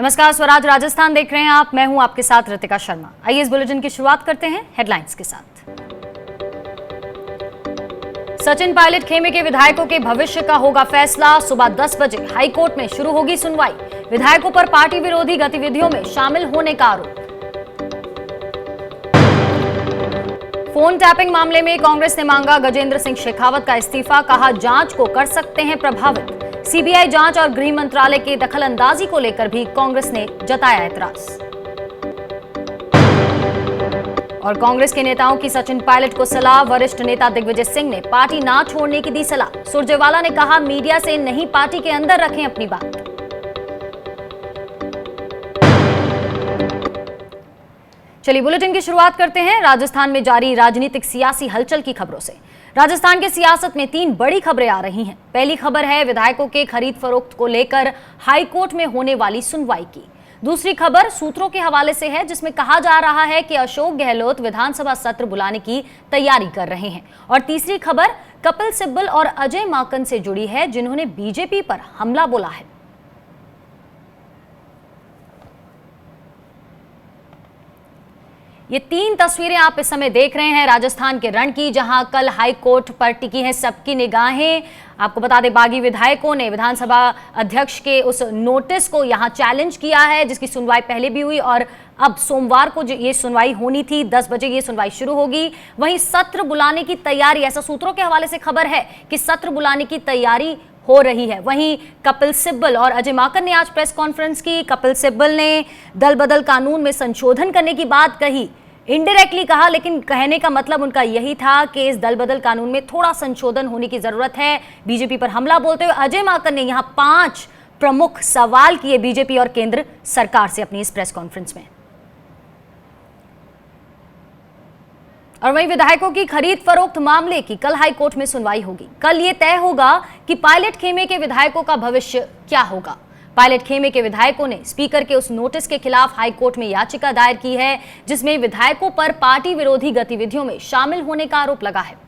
नमस्कार, स्वराज राजस्थान देख रहे हैं आप। मैं हूं आपके साथ रितिका शर्मा। आइए इस बुलेटिन की शुरुआत करते हैं हेडलाइंस के साथ। सचिन पायलट खेमे के विधायकों के भविष्य का होगा फैसला। सुबह 10 बजे हाईकोर्ट में शुरू होगी सुनवाई। विधायकों पर पार्टी विरोधी गतिविधियों में शामिल होने का आरोप। फोन टैपिंग मामले में कांग्रेस ने मांगा गजेंद्र सिंह शेखावत का इस्तीफा। कहा जांच को कर सकते हैं प्रभावित। सीबीआई जांच और गृह मंत्रालय के दखलंदाजी को लेकर भी कांग्रेस ने जताया एतराज। और कांग्रेस के नेताओं की सचिन पायलट को सलाह। वरिष्ठ नेता दिग्विजय सिंह ने पार्टी ना छोड़ने की दी सलाह। सुरजेवाला ने कहा मीडिया से नहीं, पार्टी के अंदर रखें अपनी बात। चलिए बुलेटिन की शुरुआत करते हैं राजस्थान में जारी राजनीतिक सियासी हलचल की खबरों से। राजस्थान के सियासत में 3 बड़ी खबरें आ रही हैं। पहली खबर है विधायकों के खरीद फरोख्त को लेकर हाईकोर्ट में होने वाली सुनवाई की। दूसरी खबर सूत्रों के हवाले से है, जिसमें कहा जा रहा है कि अशोक गहलोत विधानसभा सत्र बुलाने की तैयारी कर रहे हैं। और तीसरी खबर कपिल सिब्बल और अजय माकन से जुड़ी है, जिन्होंने बीजेपी पर हमला बोला है। ये 3 तस्वीरें आप इस समय देख रहे हैं राजस्थान के रण की, जहां कल हाई कोर्ट पर टिकी हैं सबकी निगाहें। आपको बता दें, बागी विधायकों ने विधानसभा अध्यक्ष के उस नोटिस को यहां चैलेंज किया है, जिसकी सुनवाई पहले भी हुई और अब सोमवार को ये सुनवाई होनी थी। 10 बजे ये सुनवाई शुरू होगी। वहीं सत्र बुलाने की तैयारी, ऐसा सूत्रों के हवाले से खबर है कि सत्र बुलाने की तैयारी हो रही है। वहीं कपिल सिब्बल और अजय माकन ने आज प्रेस कॉन्फ्रेंस की। कपिल सिब्बल ने दल बदल कानून में संशोधन करने की बात कही, इनडायरेक्टली कहा, लेकिन कहने का मतलब उनका यही था कि इस दल बदल कानून में थोड़ा संशोधन होने की जरूरत है। बीजेपी पर हमला बोलते हुए अजय माकन ने यहां 5 प्रमुख सवाल किए बीजेपी और केंद्र सरकार से अपनी इस प्रेस कॉन्फ्रेंस में। और वहीं विधायकों की खरीद फरोख्त मामले की कल हाईकोर्ट में सुनवाई होगी। कल ये तय होगा कि पायलट खेमे के विधायकों का भविष्य क्या होगा। पायलट खेमे के विधायकों ने स्पीकर के उस नोटिस के खिलाफ हाईकोर्ट में याचिका दायर की है, जिसमें विधायकों पर पार्टी विरोधी गतिविधियों में शामिल होने का आरोप लगा है।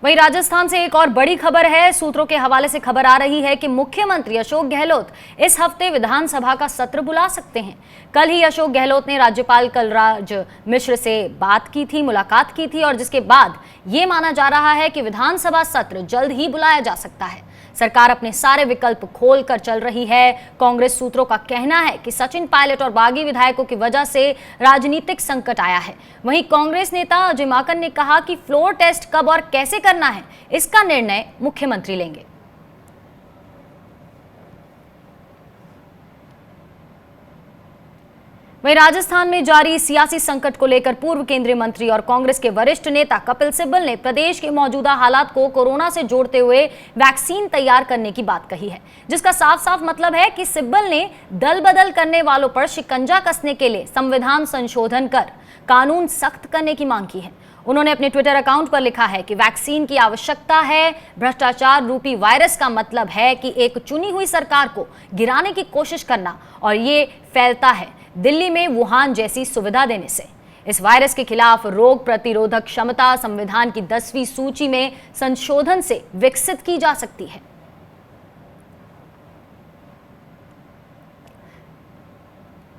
वहीं राजस्थान से एक और बड़ी खबर है। सूत्रों के हवाले से खबर आ रही है कि मुख्यमंत्री अशोक गहलोत इस हफ्ते विधानसभा का सत्र बुला सकते हैं। कल ही अशोक गहलोत ने राज्यपाल कलराज मिश्र से बात की थी, मुलाकात की थी, और जिसके बाद ये माना जा रहा है कि विधानसभा सत्र जल्द ही बुलाया जा सकता है। सरकार अपने सारे विकल्प खोल कर चल रही है। कांग्रेस सूत्रों का कहना है कि सचिन पायलट और बागी विधायकों की वजह से राजनीतिक संकट आया है। वहीं कांग्रेस नेता अजय माकन ने कहा कि फ्लोर टेस्ट कब और कैसे करना है, इसका निर्णय मुख्यमंत्री लेंगे। वहीं राजस्थान में जारी सियासी संकट को लेकर पूर्व केंद्रीय मंत्री और कांग्रेस के वरिष्ठ नेता कपिल सिब्बल ने प्रदेश के मौजूदा हालात को कोरोना से जोड़ते हुए वैक्सीन तैयार करने की बात कही है, जिसका साफ साफ मतलब है कि सिब्बल ने दल बदल करने वालों पर शिकंजा कसने के लिए संविधान संशोधन कर कानून सख्त करने की मांग की है। उन्होंने अपने ट्विटर अकाउंट पर लिखा है कि वैक्सीन की आवश्यकता है। भ्रष्टाचार रूपी वायरस का मतलब है कि एक चुनी हुई सरकार को गिराने की कोशिश करना, और ये फैलता है दिल्ली में वुहान जैसी सुविधा देने से। इस वायरस के खिलाफ रोग प्रतिरोधक क्षमता संविधान की 10वीं सूची में संशोधन से विकसित की जा सकती है।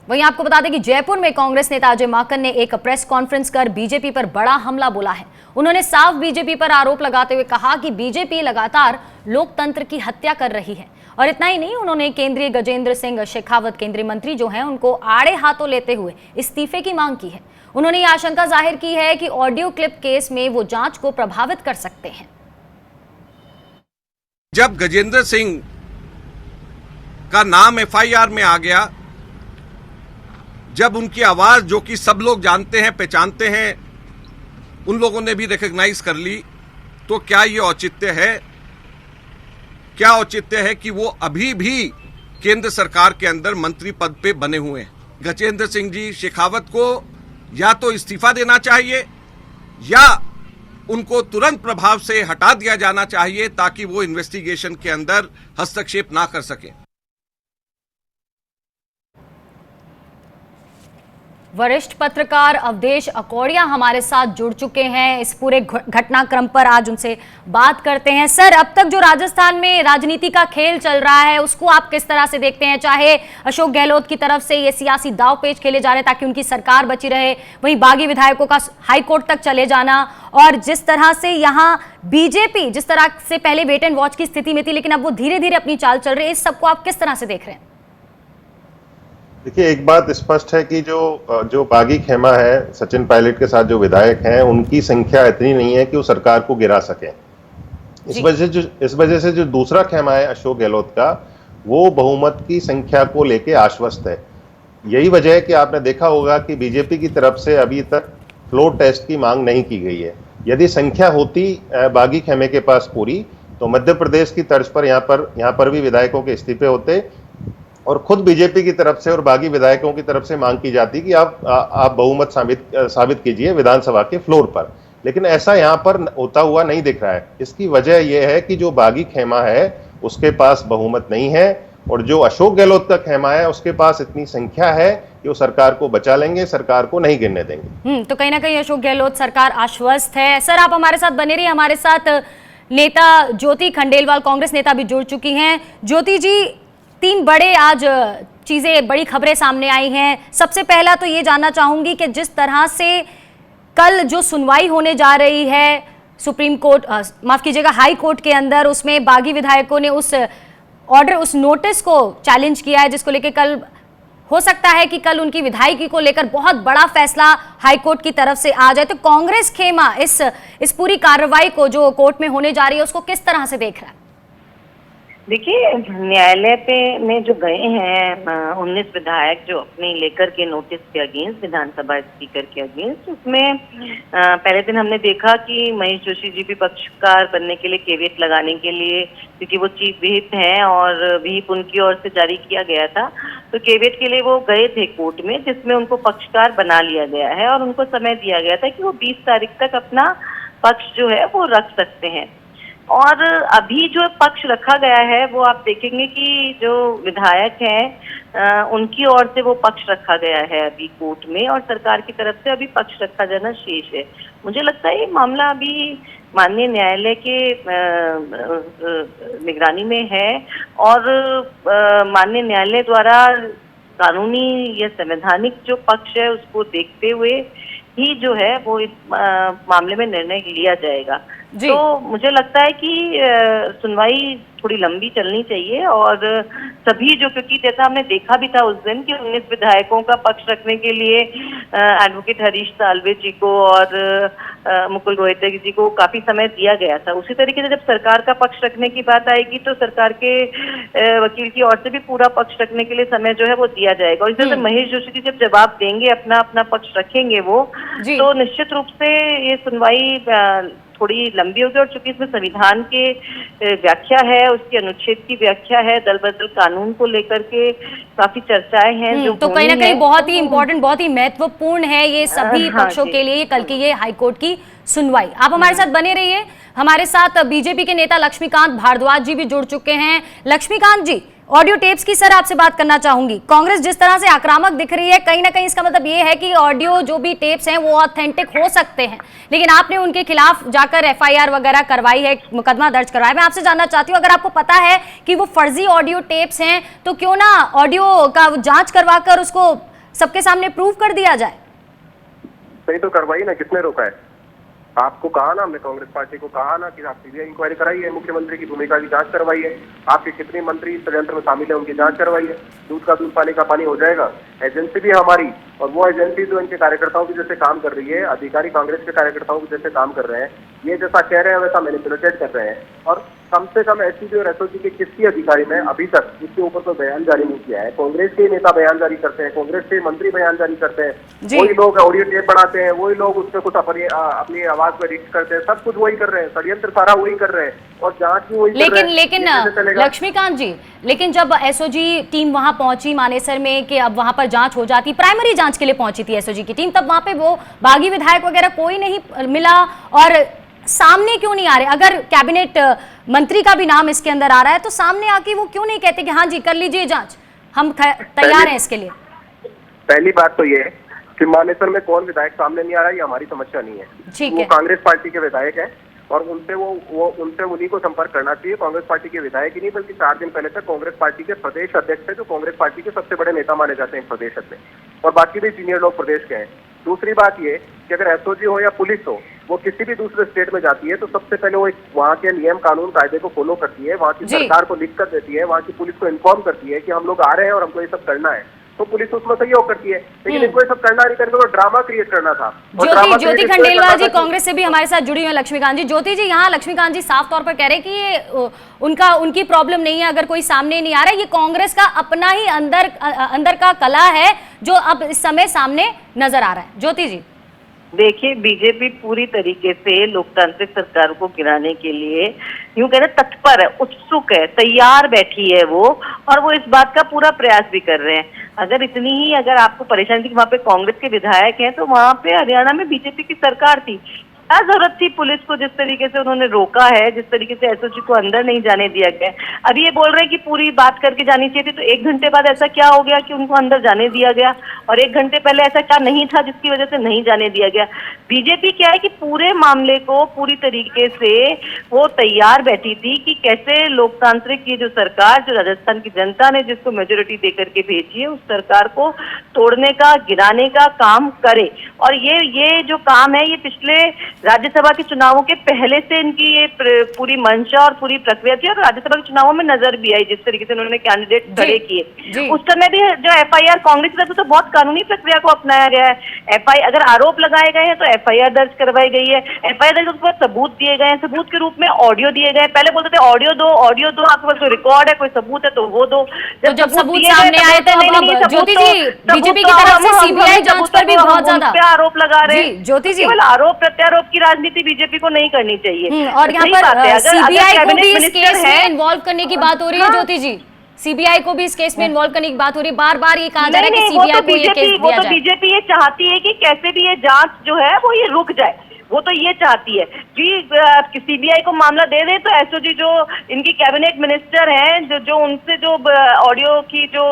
वहीं आपको बता दें कि जयपुर में कांग्रेस नेता अजय माकन ने एक प्रेस कॉन्फ्रेंस कर बीजेपी पर बड़ा हमला बोला है। उन्होंने साफ बीजेपी पर आरोप लगाते हुए कहा कि बीजेपी लगातार लोकतंत्र की हत्या कर रही है। और इतना ही नहीं, उन्होंने केंद्रीय गजेंद्र सिंह शेखावत केंद्रीय मंत्री जो हैं, उनको आड़े हाथों लेते हुए इस्तीफे की मांग की है। उन्होंने ये आशंका जाहिर की है कि ऑडियो क्लिप केस में वो जांच को प्रभावित कर सकते हैं। जब गजेंद्र सिंह का नाम एफआईआर में आ गया, जब उनकी आवाज जो कि सब लोग जानते हैं, पहचानते हैं, उन लोगों ने भी रिकॉग्नाइज कर ली, तो क्या ये औचित्य है? क्या औचित्य है कि वो अभी भी केंद्र सरकार के अंदर मंत्री पद पे बने हुए हैं? गजेंद्र सिंह जी शेखावत को या तो इस्तीफा देना चाहिए या उनको तुरंत प्रभाव से हटा दिया जाना चाहिए, ताकि वो इन्वेस्टिगेशन के अंदर हस्तक्षेप ना कर सके। वरिष्ठ पत्रकार अवधेश अकौड़िया हमारे साथ जुड़ चुके हैं। इस पूरे घटनाक्रम पर आज उनसे बात करते हैं। सर, अब तक जो राजस्थान में राजनीति का खेल चल रहा है उसको आप किस तरह से देखते हैं? चाहे अशोक गहलोत की तरफ से ये सियासी दांवपेच खेले जा रहे हैं ताकि उनकी सरकार बची रहे, वहीं बागी विधायकों का हाईकोर्ट तक चले जाना, और जिस तरह से यहाँ बीजेपी जिस तरह से पहले वेट एंड वॉच की स्थिति में थी लेकिन अब वो धीरे धीरे अपनी चाल चल रही है, इस सबको आप किस तरह से देख रहे हैं? देखिए, एक बात स्पष्ट है कि जो बागी खेमा है, सचिन पायलट के साथ जो विधायक हैं, उनकी संख्या इतनी नहीं है कि वो सरकार को गिरा सके। इस वजह से जो दूसरा खेमा है अशोक गहलोत का, वो बहुमत की संख्या को लेके आश्वस्त है। यही वजह है कि आपने देखा होगा कि बीजेपी की तरफ से अभी तक फ्लोर टेस्ट की मांग नहीं की गई है। यदि संख्या होती बागी खेमे के पास पूरी, तो मध्य प्रदेश की तर्ज पर यहाँ पर भी विधायकों के इस्तीफे होते और खुद बीजेपी की तरफ से और बागी विधायकों की तरफ से मांग की जाती कि आप बहुमत साबित कीजिए विधानसभा के फ्लोर पर। लेकिन ऐसा यहाँ पर होता हुआ नहीं दिख रहा है। इसकी वजह यह है कि जो बागी खेमा है उसके पास बहुमत नहीं है, और जो अशोक गहलोत का खेमा है उसके पास इतनी संख्या है कि वो सरकार को बचा लेंगे, सरकार को नहीं गिरने देंगे। तो कहीं ना कहीं अशोक गहलोत सरकार आश्वस्त है। सर, आप हमारे साथ बने रहिए। हमारे साथ नेता ज्योति खंडेलवाल, कांग्रेस नेता, भी जुड़ चुकी हैं। ज्योति जी, तीन बड़े आज चीजें, बड़ी खबरें सामने आई हैं। सबसे पहला तो ये जानना चाहूंगी कि जिस तरह से कल जो सुनवाई होने जा रही है सुप्रीम कोर्ट, माफ कीजिएगा, हाई कोर्ट के अंदर, उसमें बागी विधायकों ने उस ऑर्डर, उस नोटिस को चैलेंज किया है, जिसको लेकर कल हो सकता है कि कल उनकी विधायकी को लेकर बहुत बड़ा फैसला हाई कोर्ट की तरफ से आ जाए। तो कांग्रेस खेमा इस पूरी कार्रवाई को जो कोर्ट में होने जा रही है उसको किस तरह से देख रहा है? देखिए, न्यायालय पे में जो गए हैं 19 विधायक जो अपने लेकर के नोटिस के अगेंस्ट, विधानसभा स्पीकर के अगेंस्ट, उसमें पहले दिन हमने देखा कि महेश जोशी जी भी पक्षकार बनने के लिए केवियट लगाने के लिए, क्योंकि वो चीफ व्हिप हैं और व्हिप उनकी ओर से जारी किया गया था, तो केवियट के लिए वो गए थे कोर्ट में, जिसमें उनको पक्षकार बना लिया गया है और उनको समय दिया गया था कि वो 20 तारीख तक अपना पक्ष जो है वो रख सकते हैं। और अभी जो पक्ष रखा गया है वो आप देखेंगे कि जो विधायक हैं उनकी ओर से वो पक्ष रखा गया है अभी कोर्ट में, और सरकार की तरफ से अभी पक्ष रखा जाना शेष है। मुझे लगता है ये मामला अभी माननीय न्यायालय के निगरानी में है और माननीय न्यायालय द्वारा कानूनी या संवैधानिक जो पक्ष है उसको देखते हुए ही जो है वो इस मामले में निर्णय लिया जाएगा। तो मुझे लगता है कि सुनवाई थोड़ी लंबी चलनी चाहिए, और सभी जो, क्योंकि जैसा हमने देखा भी था उस दिन कि 19 विधायकों का पक्ष रखने के लिए एडवोकेट हरीश साल्वे जी को और मुकुल रोहतगी जी को काफी समय दिया गया था। उसी तरीके से जब सरकार का पक्ष रखने की बात आएगी तो सरकार के वकील की ओर से भी पूरा पक्ष रखने के लिए समय जो है वो दिया जाएगा। और इस तरह से महेश जोशी जी जब जवाब देंगे, अपना अपना पक्ष रखेंगे वो, तो निश्चित रूप से ये सुनवाई थोड़ी लंबी होगी। और चूंकि इसमें संविधान के व्याख्या है, उसके अनुच्छेद की व्याख्या है, दल बदल कानून को लेकर के काफी चर्चाएं हैं जो तो कहीं ना कहीं बहुत ही इंपॉर्टेंट, बहुत ही महत्वपूर्ण है ये सभी पक्षों के लिए कल की ये हाईकोर्ट की सुनवाई। आप हमारे साथ बने रहिए। हमारे साथ बीजेपी के नेता लक्ष्मीकांत भारद्वाज जी भी जुड़ चुके हैं। लक्ष्मीकांत जी, ऑडियो टेप्स की सर आपसे बात करना चाहूंगी। कांग्रेस जिस तरह से आक्रामक दिख रही है, कहीं ना कहीं इसका मतलब ये है कि ऑडियो जो भी टेप्स हैं वो ऑथेंटिक हो सकते हैं, लेकिन आपने उनके खिलाफ जाकर एफआईआर वगैरह करवाई है, मुकदमा दर्ज करवाया। मैं आपसे जानना चाहती हूँ, अगर आपको पता है कि वो फर्जी ऑडियो टेप्स हैं तो क्यों ना ऑडियो का जांच करवाकर उसको सबके सामने प्रूव कर दिया जाए? नहीं तो करवाई ना, किसने रोका है? आपको कहा ना, हमने कांग्रेस पार्टी को कहा ना कि आप सीबीआई इंक्वायरी कराइए, मुख्यमंत्री की भूमिका की जांच करवाइए, आपके कितने मंत्री षड्यंत्र में शामिल है उनकी जांच करवाइए। दूध का दूध, पानी का पानी हो जाएगा। एजेंसी भी हमारी, और वो एजेंसी जो इनके कार्यकर्ताओं की जैसे काम कर रही है, अधिकारी कांग्रेस के कार्यकर्ताओं की जैसे काम कर रहे हैं, ये जैसा कह रहे हैं वैसा मैनिपुलेट कर रहे हैं। और कम से कम एसपी और एसओजी के किसी अधिकारी ने अभी तक इसके ऊपर कोई बयान जारी नहीं किया है। कांग्रेस के नेता बयान जारी करते हैं, कांग्रेस के मंत्री बयान जारी करते हैं, वही लोग ऑडियो टेप बनाते हैं, वही लोग उसमें कुछ अपनी आवाज को एडिट करते हैं, सब कुछ वही कर रहे हैं, षड्यंत्र सारा वही कर रहे हैं और जांच भी वही कर रहे हैं। लेकिन लक्ष्मीकांत जी, लेकिन जब एसओजी टीम वहां पहुंची मानेसर में कि अब वहां पर जांच हो जाती, प्राइमरी जांच के लिए पहुंची थी एसओजी की टीम, तब वहां पे वो बागी विधायक वगैरह कोई नहीं मिला, और सामने क्यों नहीं आ रहे? अगर कैबिनेट मंत्री का भी नाम इसके अंदर आ रहा है तो सामने आके वो क्यों नहीं कहते कि हाँ जी कर लीजिए जांच, हम तैयार हैं इसके लिए? पहली बात तो ये कि मानेसर में कौन विधायक सामने नहीं आ रहा है, ये हमारी समस्या नहीं है। ठीक वो है। कांग्रेस पार्टी के विधायक है और उनसे उनसे उन्हीं को संपर्क करना चाहिए। कांग्रेस पार्टी के विधायक ही नहीं बल्कि 4 दिन पहले तक कांग्रेस पार्टी के प्रदेश अध्यक्ष है, जो कांग्रेस पार्टी के सबसे बड़े नेता माने जाते हैं प्रदेश में, और बाकी भी सीनियर लोग प्रदेश के हैं। दूसरी बात ये कि अगर एसओजी हो या पुलिस हो, वो किसी भी दूसरे स्टेट में जाती है तो सबसे पहले वो वहाँ के नियम कानून कायदे को फॉलो करती है, वहाँ की सरकार को लिख कर देती है, वहाँ की पुलिस को इन्फॉर्म करती है कि हम लोग आ रहे हैं और हमको ये सब करना है, तो पुलिस उसमें सहयोग करती है। लेकिन इनको ये सब करना नहीं करके तो ड्रामा क्रिएट करना था। ज्योति खंडेलवाल जी कांग्रेस से भी हमारे साथ जुड़ी हुई है लक्ष्मीकांत जी। ज्योति जी, यहाँ लक्ष्मीकांत जी साफ तौर पर कह रहे हैं कि ये उनकी प्रॉब्लम नहीं है अगर कोई सामने नहीं आ रहा है, ये कांग्रेस का अपना ही अंदर का कला है जो अब इस समय सामने नजर आ रहा है। ज्योति जी, देखिए, बीजेपी पूरी तरीके से लोकतांत्रिक सरकार को गिराने के लिए यूं कह रहे तत्पर है, उत्सुक है, तैयार बैठी है वो, और वो इस बात का पूरा प्रयास भी कर रहे हैं। अगर आपको परेशानी थी वहाँ पे कांग्रेस के विधायक हैं, तो वहाँ पे हरियाणा में बीजेपी की सरकार थी, क्या जरूरत थी पुलिस को जिस तरीके से उन्होंने रोका है, जिस तरीके से एसओजी को अंदर नहीं जाने दिया गया। अब ये बोल रहे हैं कि पूरी बात करके जानी चाहिए थी, तो 1 घंटे बाद ऐसा क्या हो गया कि उनको अंदर जाने दिया गया, और 1 घंटे पहले ऐसा क्या नहीं था जिसकी वजह से नहीं जाने दिया गया। बीजेपी क्या है कि पूरे मामले को पूरी तरीके से वो तैयार बैठी थी कि कैसे लोकतांत्रिक की जो सरकार, जो राजस्थान की जनता ने जिसको मेजोरिटी देकर के भेजी है, उस सरकार को तोड़ने का, गिराने का काम करे। और ये जो काम है, ये पिछले राज्यसभा के चुनावों के पहले से इनकी ये पूरी मंशा और पूरी प्रक्रिया थी, और राज्यसभा के चुनावों में नजर भी आई जिस तरीके से उन्होंने कैंडिडेट खड़े किए। उस समय भी जो एफआईआर कांग्रेस की तरफ से तो बहुत कानूनी प्रक्रिया को अपनाया गया है। अगर आरोप लगाए गए हैं तो एफआईआर दर्ज करवाई गई है, एफआईआर दर्ज उसके बाद सबूत दिए गए हैं, सबूत के रूप में ऑडियो दिए गए। पहले बोलते थे ऑडियो दो, आपके पास कोई रिकॉर्ड है, कोई सबूत है तो वो दो। जब सबूत सामने आए तो ज्योति जी, बीजेपी की तरफ से सीबीआई जांच पर भी बहुत ज्यादा आरोप लगा रहे हैं। ज्योति जी, केवल आरोप प्रत्यारोप की राजनीति बीजेपी को नहीं करनी चाहिए। और यहाँ पर सीबीआई को भी इस केस में इन्वॉल्व करने की बात हो रही है। ज्योति जी, सीबीआई को भी इस केस में इन्वॉल्व करने की बात हो रही है, बार बार ये कहा जा रहा है कि सीबीआई को ये केस दिया जाए। बीजेपी ये चाहती है कि कैसे भी ये जांच जो है वो ये रुक जाए, वो तो ये चाहती है कि सीबीआई को मामला दे दे, तो एसओजी जो इनकी कैबिनेट मिनिस्टर हैं, जो उनसे जो ऑडियो की जो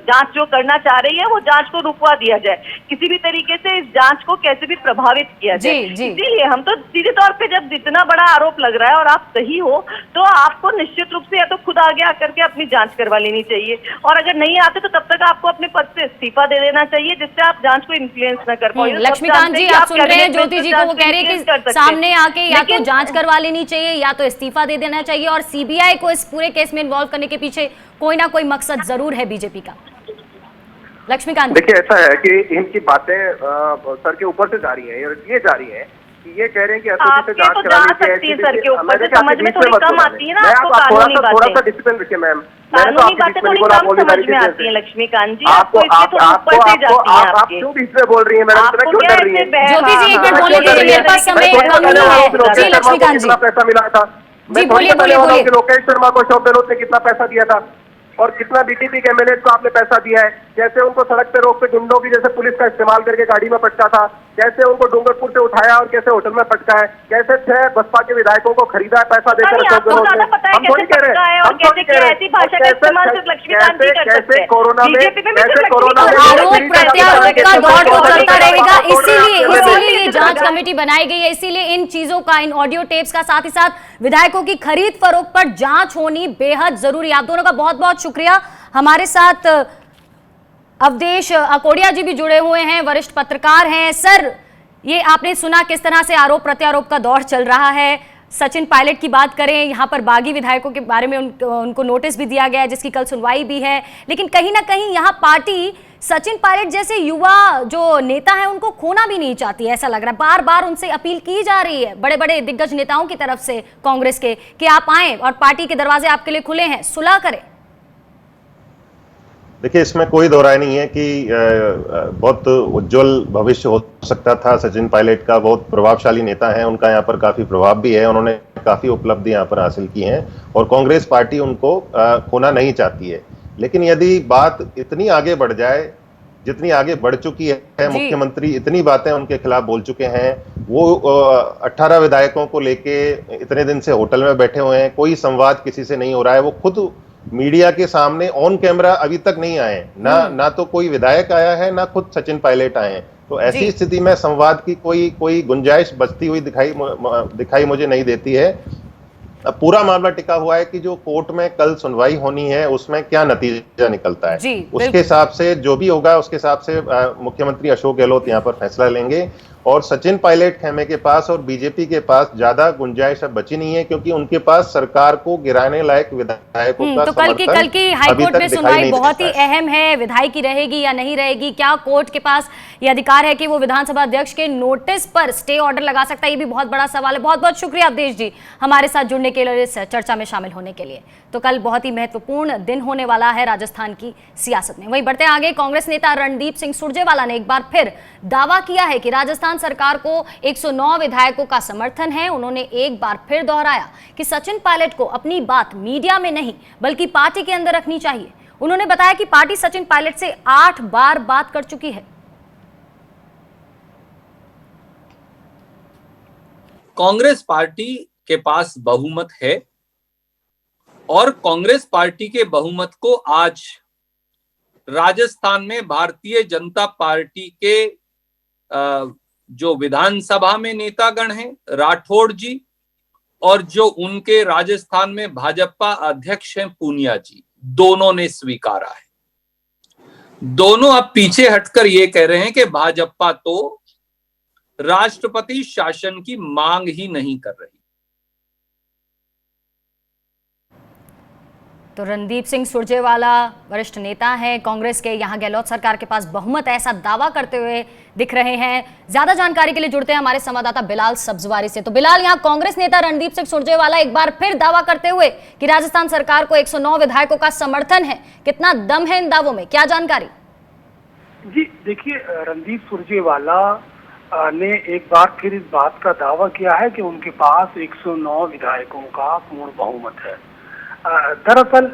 जांच जो करना चाह रही है, वो जांच को रुकवा दिया जाए, किसी भी तरीके से इस जांच को कैसे भी प्रभावित किया जाए। इसीलिए हम तो सीधे तौर पे, जब इतना बड़ा आरोप लग रहा है और आप सही हो, तो आपको निश्चित रूप से या तो खुद आगे आकर के अपनी जांच करवा लेनी चाहिए, और अगर नहीं आते तो तब तक आपको अपने पद से इस्तीफा दे देना चाहिए, जिससे आप जांच को इन्फ्लुएंस न कर पाओ। लक्ष्मीकांत जी, आप सुन रहे हैं ज्योति जी को, वो कह रहे हैं कि सामने आके या तो जांच करवा लेनी चाहिए या तो इस्तीफा दे देना चाहिए, और सीबीआई को इस पूरे केस में इन्वॉल्व करने के पीछे कोई ना कोई मकसद जरूर है बीजेपी का। लक्ष्मीकांत, देखिए, ऐसा है कि इनकी बातें सर के ऊपर से जा रही है, ये जा रही है कि ये कह रहे हैं कि एसओजी से जांच करानी चाहिए सर के ऊपर से, समझ में थोड़ी कम आती है ना आपको, थोड़ा सा डिसिप्लिन रखिए मैम। कानूनी बातें थोड़ी कम समझ में आती है लक्ष्मीकांत जी, आप क्यों बीच में बोल रही है मैडम, क्यों डर रही है? ज्योति जी, एक मिनट बोलिए, मेरे पास समय कम ही है। जी लक्ष्मीकांत जी, पैसा मिला था, मैं बोलिए। लोकेश शर्मा को शोभ गहलोत ने कितना पैसा दिया था, और कितना बीटीपी के एमएलए को आपने पैसा दिया है, कैसे उनको सड़क पे रोक पे गुंडों की जैसे पुलिस का इस्तेमाल करके गाड़ी में पटका था, कैसे उनको डूंगरपुर से उठाया और कैसे होटल में पटका है, कैसे 6 बसपा के विधायकों को खरीदा है पैसा देकर। हम थोड़ी कह रहे हैं, हम थोड़ी कह रहे हैं, कैसे कोरोना में आरोप प्रत्यारोप का दौर तो चलता रहेगा, इसीलिए ये जांच कमेटी बनाई गई है, इसीलिए इन चीजों का, इन ऑडियो टेप्स का, साथ ही साथ विधायकों की खरीद फरोख्त पर जांच होनी बेहद जरूरी। आप दोनों का बहुत बहुत शुक्रिया। हमारे साथ अवधेश अकोड़िया जी भी जुड़े हुए हैं, वरिष्ठ पत्रकार हैं। सर, ये आपने सुना किस तरह से आरोप प्रत्यारोप का दौर चल रहा है। सचिन पायलट की बात करें, यहाँ पर बागी विधायकों के बारे में उनको नोटिस भी दिया गया है, जिसकी कल सुनवाई भी है, लेकिन कहीं ना कहीं यहाँ पार्टी सचिन पायलट जैसे युवा जो नेता है उनको खोना भी नहीं चाहती है, ऐसा लग रहा है। बार बार उनसे अपील की जा रही है बड़े बड़े दिग्गज नेताओं की तरफ से कांग्रेस के, कि आप आएं और पार्टी के दरवाजे आपके लिए खुले हैं, सुलह करें। देखिए, इसमें कोई दो राय नहीं है कि बहुत उज्जवल भविष्य हो सकता था सचिन पायलट का, बहुत प्रभावशाली नेता हैं, उनका यहाँ पर काफी प्रभाव भी है, उन्होंने काफी उपलब्धि यहाँ पर हासिल की हैं, और कांग्रेस पार्टी उनको खोना नहीं चाहती है। लेकिन यदि बात इतनी आगे बढ़ जाए जितनी आगे बढ़ चुकी है, मुख्यमंत्री इतनी बातें उनके खिलाफ बोल चुके हैं, वो 18 विधायकों को लेके इतने दिन से होटल में बैठे हुए हैं, कोई संवाद किसी से नहीं हो रहा है, वो खुद मीडिया के सामने ऑन कैमरा अभी तक नहीं आए, ना तो कोई विधायक आया है, ना खुद सचिन पायलट आए हैं। तो ऐसी स्थिति में संवाद की कोई गुंजाइश बचती हुई दिखाई मुझे नहीं देती है। अब पूरा मामला टिका हुआ है कि जो कोर्ट में कल सुनवाई होनी है उसमें क्या नतीजा निकलता है, उसके हिसाब से जो भी होगा उसके हिसाब से मुख्यमंत्री अशोक गहलोत यहाँ पर फैसला लेंगे। और सचिन पायलट खेमे के पास और बीजेपी के पास ज्यादा गुंजाइश अब बची नहीं है, क्योंकि उनके पास सरकार को गिराने लायक विधायकों का तो कल की हाईकोर्ट में सुनवाई बहुत ही अहम है। विधायकी रहेगी या नहीं रहेगी, क्या कोर्ट के पास ये अधिकार है कि वो विधानसभा अध्यक्ष के नोटिस पर स्टे ऑर्डर लगा सकता है, ये भी बहुत बड़ा सवाल है। बहुत बहुत शुक्रिया अवधेश जी हमारे साथ जुड़ने के लिए, इस चर्चा में शामिल होने के लिए। तो कल बहुत ही महत्वपूर्ण दिन होने वाला है राजस्थान की सियासत में। वहीं बढ़ते आगे, कांग्रेस नेता रणदीप सिंह सुरजेवाला ने एक बार फिर दावा किया है कि राजस्थान सरकार को 109 विधायकों का समर्थन है। उन्होंने एक बार फिर दोहराया कि सचिन पायलट को अपनी बात मीडिया में नहीं बल्कि पार्टी के अंदर रखनी चाहिए। उन्होंने बताया कि पार्टी सचिन पायलट से 8 बार बात कर चुकी है। कांग्रेस पार्टी के पास बहुमत है और कांग्रेस पार्टी के बहुमत को आज राजस्थान में भारतीय जनता पार्टी के जो विधानसभा में नेतागण हैं राठौड़ जी और जो उनके राजस्थान में भाजपा अध्यक्ष हैं पूनिया जी, दोनों ने स्वीकारा है। दोनों अब पीछे हटकर ये कह रहे हैं कि भाजपा तो राष्ट्रपति शासन की मांग ही नहीं कर रही। तो रणदीप सिंह सुरजेवाला वरिष्ठ नेता हैं कांग्रेस के, यहां गहलोत सरकार के पास बहुमत है ऐसा दावा करते हुए दिख रहे हैं। ज्यादा जानकारी के लिए जुड़ते हैं हमारे संवाददाता बिलाल सब्जवारी से। तो बिलाल, यहां कांग्रेस नेता रणदीप सिंह सुरजेवाला एक बार फिर दावा करते हुए कि राजस्थान सरकार को 109 विधायकों का समर्थन है, कितना दम है इन दावों में, क्या जानकारी? जी देखिए, रणदीप सुरजेवाला ने एक बार फिर इस बात का दावा किया है कि उनके पास 109 विधायकों का पूर्ण बहुमत है। दरअसल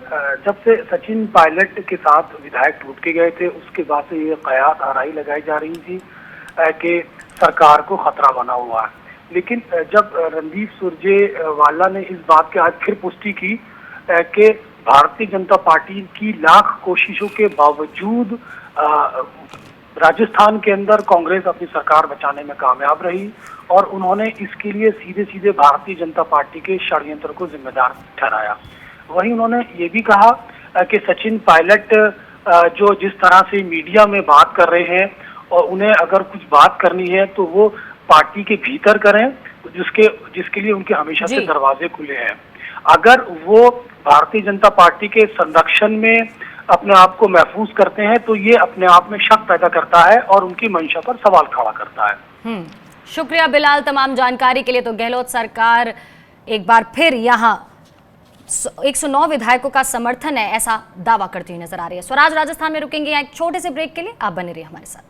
जब से सचिन पायलट के साथ विधायक टूट के गए थे उसके बाद से ये कयास आराई लगाई जा रही थी कि सरकार को खतरा बना हुआ है। लेकिन जब रणदीप सुरजेवाला ने इस बात की आज फिर पुष्टि की कि भारतीय जनता पार्टी की लाख कोशिशों के बावजूद राजस्थान के अंदर कांग्रेस अपनी सरकार बचाने में कामयाब रही और उन्होंने इसके लिए सीधे सीधे भारतीय जनता पार्टी के षड्यंत्र को जिम्मेदार ठहराया। वहीं उन्होंने ये भी कहा कि सचिन पायलट जो जिस तरह से मीडिया में बात कर रहे हैं और उन्हें अगर कुछ बात करनी है तो वो पार्टी के भीतर करें, जिसके लिए उनके हमेशा से दरवाजे खुले हैं। अगर वो भारतीय जनता पार्टी के संरक्षण में अपने आप को महफूज करते हैं तो ये अपने आप में शक पैदा करता है और उनकी मंशा पर सवाल खड़ा करता है। शुक्रिया बिलाल तमाम जानकारी के लिए। तो गहलोत सरकार एक बार फिर यहाँ 109 विधायकों का समर्थन है ऐसा दावा करती हुई नजर आ रही है। स्वराज राजस्थान में रुकेंगे यहाँ एक छोटे से ब्रेक के लिए, आप बने रहिए हमारे साथ।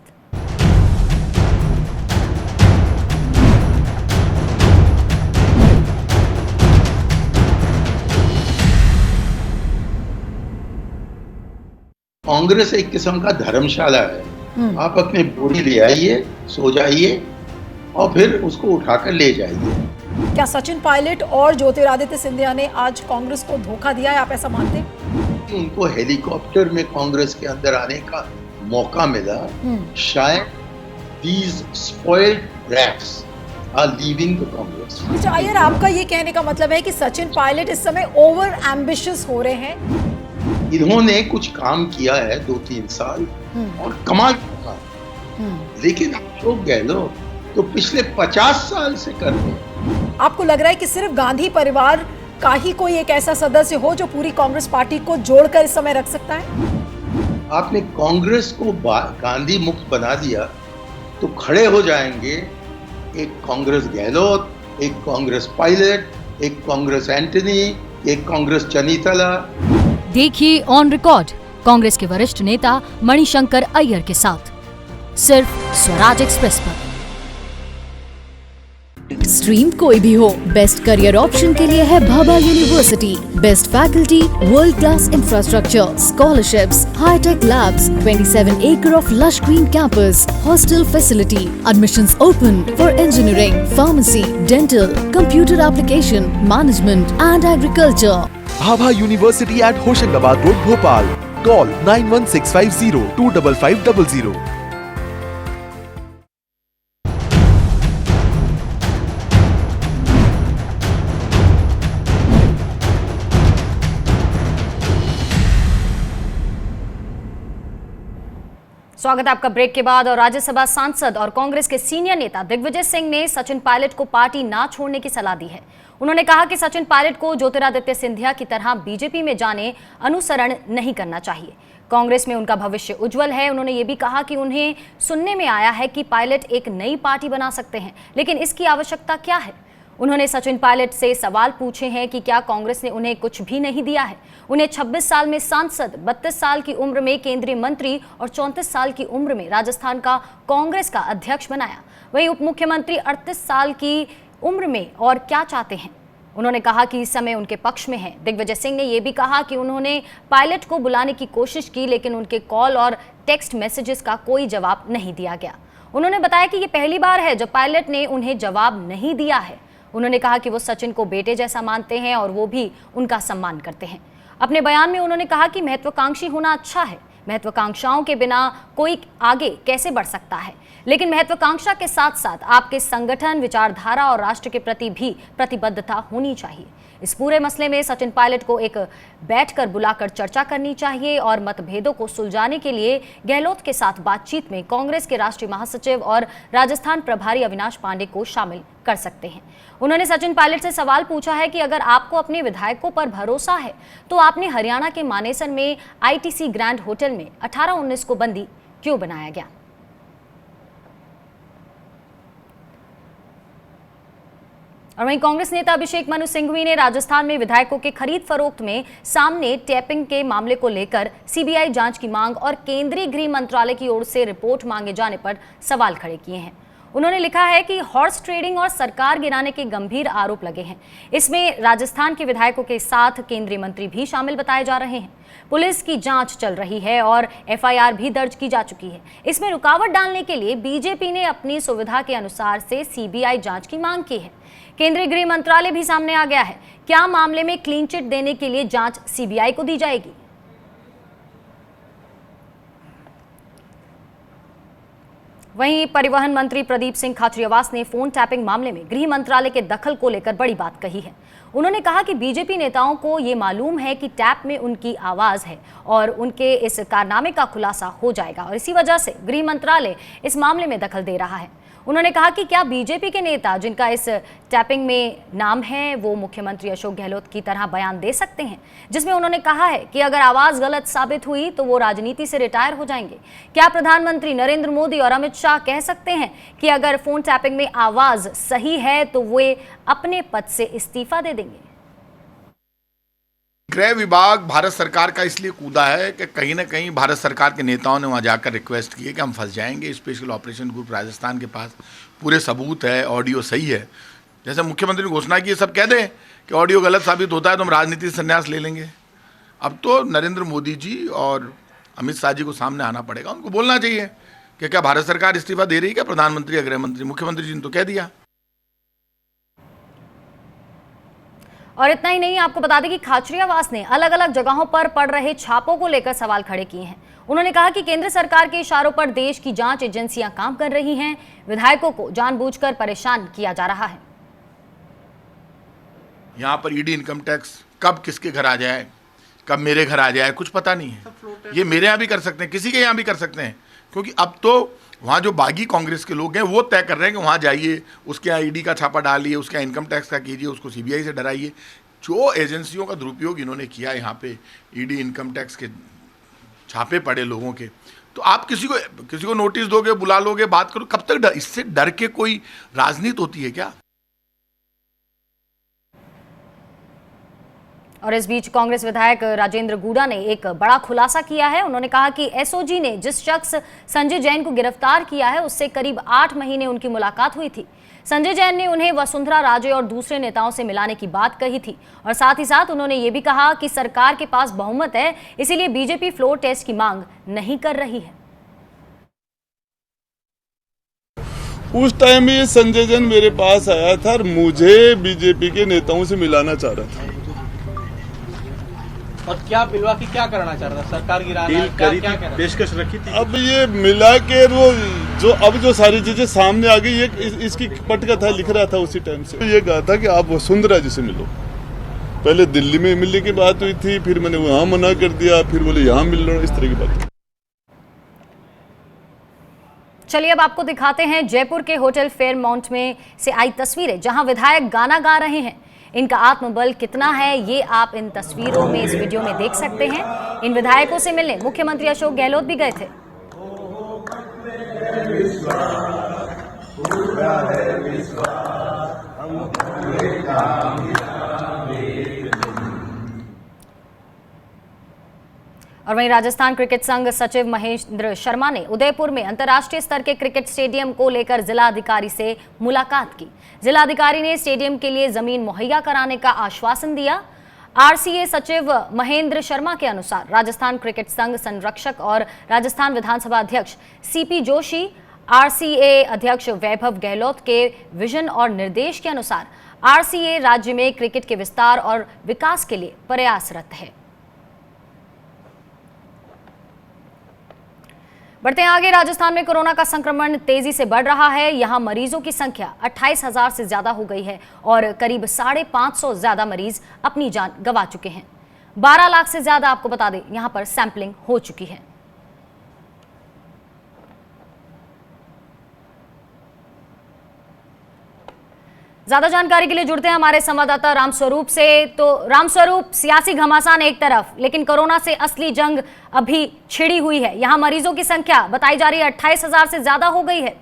कांग्रेस एक किस्म का धर्मशाला है। आप अपने बोरी ले आइए, सो जाइए और फिर उसको उठाकर ले जाइए। क्या सचिन पायलट और ज्योतिरादित्य सिंधिया ने आज कांग्रेस को धोखा दिया है, आप ऐसा मानते हैं? उनको हेलीकॉप्टर में कांग्रेस के अंदर आने का मौका मिला। शायद these spoiled rats are leaving the Congress। Mister Iyer, आपका ये कहने का मतलब है कि सचिन पायलट इस समय ओवर एम्बिशियस हो रहे हैं? इन्होंने कुछ काम किया है 2-3 साल और कमाल किया, लेकिन अशोक गहलोत तो पिछले 50 साल से कर रहे हैं। आपको लग रहा है कि सिर्फ गांधी परिवार का ही कोई एक ऐसा सदस्य हो जो पूरी कांग्रेस पार्टी को जोड़कर इस समय रख सकता है? आपने कांग्रेस को गांधी मुक्त बना दिया तो खड़े हो जाएंगे एक कांग्रेस गहलोत, एक कांग्रेस पायलट, एक कांग्रेस एंटनी, एक कांग्रेस चनीतला। देखिए ऑन रिकॉर्ड कांग्रेस के वरिष्ठ नेता मणिशंकर अय्यर के साथ सिर्फ स्वराज एक्सप्रेस पर। स्ट्रीम कोई भी हो, बेस्ट करियर ऑप्शन के लिए है Bhabha university. Best faculty, world class infrastructure, scholarships, hi tech labs, 27 acre of lush green campus, hostel facility, admissions open for engineering, pharmacy, dental, computer application, management and agriculture. Bhabha university at Hoshangabad road Bhopal. Call 9165025500। स्वागत है आपका break के बाद। और राज्यसभा सांसद और कांग्रेस के senior नेता दिग्विजय सिंह ने सचिन पायलट को पार्टी ना छोड़ने की सलाह दी है। उन्होंने कहा कि सचिन पायलट को ज्योतिरादित्य सिंधिया की तरह बीजेपी में जाने अनुसरण नहीं करना चाहिए। कांग्रेस में उनका भविष्य उज्जवल है। उन्होंने ये भी कहा कि उन्हें सुनने में आया है कि पायलट एक नई पार्टी बना सकते हैं, लेकिन इसकी आवश्यकता क्या है। उन्होंने सचिन पायलट से सवाल पूछे हैं कि क्या कांग्रेस ने उन्हें कुछ भी नहीं दिया है। उन्हें 26 साल में सांसद, 32 साल की उम्र में केंद्रीय मंत्री और 34 साल की उम्र में राजस्थान का कांग्रेस का अध्यक्ष बनाया। वहीं उप मुख्यमंत्री 38 साल की उम्र में और क्या चाहते हैं। उन्होंने कहा कि इस समय उनके पक्ष में है। दिग्विजय सिंह ने यह भी कहा कि उन्होंने पायलट को बुलाने की कोशिश की, लेकिन उनके कॉल और टेक्स्ट मैसेजेस का कोई जवाब नहीं दिया गया। उन्होंने बताया कि यह पहली बार है जब पायलट ने उन्हें जवाब नहीं दिया है। उन्होंने कहा कि वो सचिन को बेटे जैसा मानते हैं और वो भी उनका सम्मान करते हैं। अपने बयान में उन्होंने कहा कि महत्वाकांक्षी होना अच्छा है, महत्वाकांक्षाओं के बिना कोई आगे कैसे बढ़ सकता है, लेकिन महत्वाकांक्षा के साथ साथ आपके संगठन, विचारधारा और राष्ट्र के प्रति भी प्रतिबद्धता होनी चाहिए। इस पूरे मसले में सचिन पायलट को एक बैठकर बुलाकर चर्चा करनी चाहिए और मतभेदों को सुलझाने के लिए गहलोत के साथ बातचीत में कांग्रेस के राष्ट्रीय महासचिव और राजस्थान प्रभारी अविनाश पांडे को शामिल कर सकते हैं। उन्होंने सचिन पायलट से सवाल पूछा है कि अगर आपको अपने विधायकों पर भरोसा है तो आपने हरियाणा के मानेसर में आईटीसी ग्रैंड होटल में 18-19 को बंदी क्यों बनाया गया। और वहीं कांग्रेस नेता अभिषेक मनु सिंघवी ने राजस्थान में विधायकों के खरीद फरोख्त में सामने टैपिंग के मामले को लेकर सीबीआई जांच की मांग और केंद्रीय गृह मंत्रालय की ओर से रिपोर्ट मांगे जाने पर सवाल खड़े किए हैं। उन्होंने लिखा है कि हॉर्स ट्रेडिंग और सरकार गिराने के गंभीर आरोप लगे हैं। इसमें राजस्थान के विधायकों के साथ केंद्रीय मंत्री भी शामिल बताए जा रहे हैं। पुलिस की जांच चल रही है और एफआईआर भी दर्ज की जा चुकी है। इसमें रुकावट डालने के लिए बीजेपी ने अपनी सुविधा के अनुसार से सीबीआई जांच की मांग की है। केंद्रीय गृह मंत्रालय भी सामने आ गया है। क्या मामले में क्लीन चिट देने के लिए जांच सीबीआई को दी जाएगी। वहीं परिवहन मंत्री प्रदीप सिंह खाचरियावास ने फोन टैपिंग मामले में गृह मंत्रालय के दखल को लेकर बड़ी बात कही है। उन्होंने कहा कि बीजेपी नेताओं को ये मालूम है कि टैप में उनकी आवाज है और उनके इस कारनामे का खुलासा हो जाएगा और इसी वजह से गृह मंत्रालय इस मामले में दखल दे रहा है। उन्होंने कहा कि क्या बीजेपी के नेता जिनका इस टैपिंग में नाम है वो मुख्यमंत्री अशोक गहलोत की तरह बयान दे सकते हैं जिसमें उन्होंने कहा है कि अगर आवाज गलत साबित हुई तो वो राजनीति से रिटायर हो जाएंगे। क्या प्रधानमंत्री नरेंद्र मोदी और अमित शाह कह सकते हैं कि अगर फोन टैपिंग में आवाज सही है तो वे अपने पद से इस्तीफा दे देंगे। गृह विभाग भारत सरकार का इसलिए कूदा है कि कहीं ना कहीं भारत सरकार के नेताओं ने वहाँ जाकर रिक्वेस्ट की है कि हम फंस जाएंगे। स्पेशल ऑपरेशन ग्रुप राजस्थान के पास पूरे सबूत है, ऑडियो सही है। जैसे मुख्यमंत्री ने घोषणा की, सब कह दें कि ऑडियो गलत साबित होता है तो हम राजनीति से संन्यास ले लेंगे। अब तो नरेंद्र मोदी जी और अमित शाह जी को सामने आना पड़ेगा। उनको बोलना चाहिए कि क्या भारत सरकार इस्तीफा दे रही है क्या प्रधानमंत्री या गृह मंत्री। मुख्यमंत्री जी ने तो कह दिया। और इतना ही नहीं, आपको बता दें कि खाचरियावास ने अलग अलग जगहों पर पड़ रहे छापों को लेकर सवाल खड़े किए हैं। उन्होंने कहा कि केंद्र सरकार के इशारों पर देश की जांच एजेंसियां काम कर रही हैं। विधायकों को जानबूझकर परेशान किया जा रहा है। यहाँ पर ईडी इनकम टैक्स कब किसके घर आ जाए, कब मेरे घर आ जाए, कुछ पता नहीं है। ये मेरे यहाँ भी कर सकते हैं, किसी के यहाँ भी कर सकते हैं, क्योंकि अब तो वहाँ जो बागी कांग्रेस के लोग हैं वो तय कर रहे हैं कि वहाँ जाइए, उसके यहाँ ईडी का छापा डालिए, उसके यहाँ इनकम टैक्स का कीजिए, उसको सीबीआई से डराइए। जो एजेंसियों का दुरुपयोग इन्होंने किया यहाँ पे, ईडी इनकम टैक्स के छापे पड़े लोगों के, तो आप किसी को नोटिस दोगे, बुला लोगे, बात करो, कब तक इससे डर के कोई राजनीति होती है क्या। और इस बीच कांग्रेस विधायक राजेंद्र गूडा ने एक बड़ा खुलासा किया है। उन्होंने कहा कि एसओजी ने जिस शख्स संजय जैन को गिरफ्तार किया है उससे करीब 8 महीने उनकी मुलाकात हुई थी। संजय जैन ने उन्हें वसुंधरा राजे और दूसरे नेताओं से मिलाने की बात कही थी और साथ ही साथ उन्होंने ये भी कहा कि सरकार के पास बहुमत है, इसीलिए बीजेपी फ्लोर टेस्ट की मांग नहीं कर रही है। उस टाइम ये संजय जैन मेरे पास आया था और मुझे बीजेपी के नेताओं से मिलाना चाह रहा था। और क्या मिलवा के क्या करना चाह रहा था? सरकार गिराना, क्या पेशकश रखी थी। अब ये मिला के वो जो सारी चीजें सामने आ गई, ये इसकी पटकथा लिख रहा था उसी टाइम से। ये कहा था कि आप वसुंधरा जी से मिलो। पहले दिल्ली में मिलने की बात हुई थी, फिर मैंने वहां मना कर दिया, फिर बोले यहाँ मिल लो, इस तरह की बात। चलिए अब आपको दिखाते हैं जयपुर के होटल फेयरमाउंट में से आई तस्वीरें, जहां विधायक गाना गा रहे हैं। इनका आत्मबल कितना है ये आप इन तस्वीरों में, इस वीडियो में देख सकते हैं। इन विधायकों से मिलने मुख्यमंत्री अशोक गहलोत भी गए थे। और वहीं राजस्थान क्रिकेट संघ सचिव महेंद्र शर्मा ने उदयपुर में अंतर्राष्ट्रीय स्तर के क्रिकेट स्टेडियम को लेकर जिलाधिकारी से मुलाकात की। जिलाधिकारी ने स्टेडियम के लिए जमीन मुहैया कराने का आश्वासन दिया। आरसीए सचिव महेंद्र शर्मा के अनुसार राजस्थान क्रिकेट संघ संरक्षक और राजस्थान विधानसभा अध्यक्ष सीपी जोशी, आरसीए अध्यक्ष वैभव गहलोत के विजन और निर्देश के अनुसार आरसीए राज्य में क्रिकेट के विस्तार और विकास के लिए प्रयासरत है। बढ़ते हैं आगे। राजस्थान में कोरोना का संक्रमण तेजी से बढ़ रहा है। यहां मरीजों की संख्या 28,000 से ज्यादा हो गई है और करीब 550 ज्यादा मरीज अपनी जान गंवा चुके हैं। 12 लाख से ज्यादा, आपको बता दें, यहां पर सैंपलिंग हो चुकी है। ज्यादा जानकारी के लिए जुड़ते हैं हमारे संवाददाता रामस्वरूप से। तो रामस्वरूप, सियासी घमासान एक तरफ, लेकिन कोरोना से असली जंग अभी छिड़ी हुई है। यहां मरीजों की संख्या बताई जा रही है 28,000 से ज्यादा हो गई है।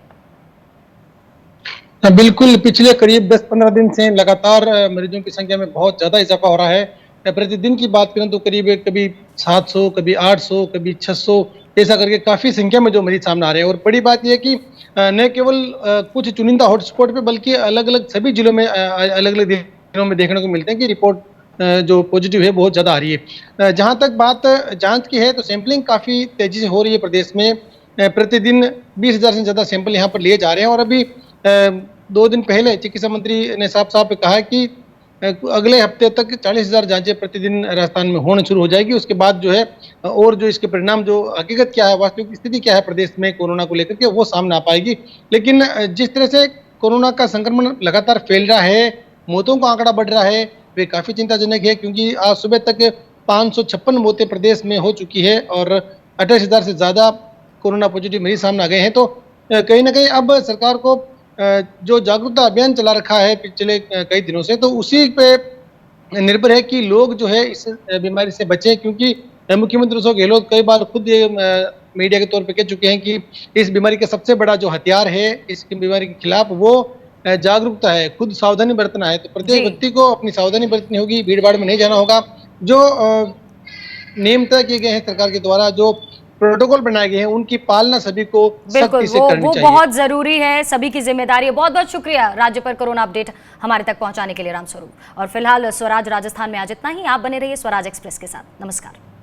बिल्कुल, पिछले करीब 10-15 दिन से लगातार मरीजों की संख्या में बहुत ज्यादा इजाफा हो रहा है। प्रतिदिन की बात करें तो करीब कभी 700, कभी 800, कभी 600, ऐसा करके काफी संख्या में जो मरीज सामने आ रहे हैं। और बड़ी बात यह है कि न केवल कुछ चुनिंदा हॉटस्पॉट पे, बल्कि अलग अलग सभी जिलों में अलग अलग दिनों में देखने को मिलते हैं कि रिपोर्ट जो पॉजिटिव है बहुत ज़्यादा आ रही है। जहाँ तक बात जांच की है तो सैंपलिंग काफ़ी तेज़ी से हो रही है प्रदेश में। प्रतिदिन 20,000 से ज़्यादा सैंपल यहाँ पर लिए जा रहे हैं। और अभी 2 दिन पहले चिकित्सा मंत्री ने साफ कहा कि अगले हफ्ते तक 40,000 जांचें प्रतिदिन राजस्थान में होना शुरू हो जाएगी। उसके बाद जो है और जो इसके परिणाम, जो हकीकत क्या है, वास्तविक स्थिति क्या है प्रदेश में कोरोना को लेकर के, वो सामने आ पाएगी। लेकिन जिस तरह से कोरोना का संक्रमण लगातार फैल रहा है, मौतों का आंकड़ा बढ़ रहा है, वे काफ़ी चिंताजनक है। क्योंकि आज सुबह तक 556 मौतें प्रदेश में हो चुकी है और 28,000 से ज़्यादा कोरोना पॉजिटिव मरीज सामने आ गए हैं। तो कहीं ना कहीं अब सरकार को जो जागरूकता अभियान चला रखा है पिछले कई दिनों से, तो उसी पे निर्भर है कि लोग जो है इस बीमारी से बचें। क्योंकि मुख्यमंत्री अशोक गहलोत कई बार खुद ये मीडिया के तौर पे कह चुके हैं कि इस बीमारी का सबसे बड़ा जो हथियार है इस बीमारी के खिलाफ, वो जागरूकता है, खुद सावधानी बरतना है। तो प्रत्येक व्यक्ति को अपनी सावधानी बरतनी होगी, भीड़ भाड़ में नहीं जाना होगा। जो नियम तय किए गए हैं सरकार के द्वारा, जो प्रोटोकॉल बनाए गए हैं, उनकी पालना सभी को सख्ती से करनी चाहिए। बहुत जरूरी है, सभी की जिम्मेदारी है। बहुत बहुत शुक्रिया राज्य पर कोरोना अपडेट हमारे तक पहुंचाने के लिए रामस्वरूप। और फिलहाल स्वराज राजस्थान में आज इतना ही। आप बने रहिए स्वराज एक्सप्रेस के साथ। नमस्कार।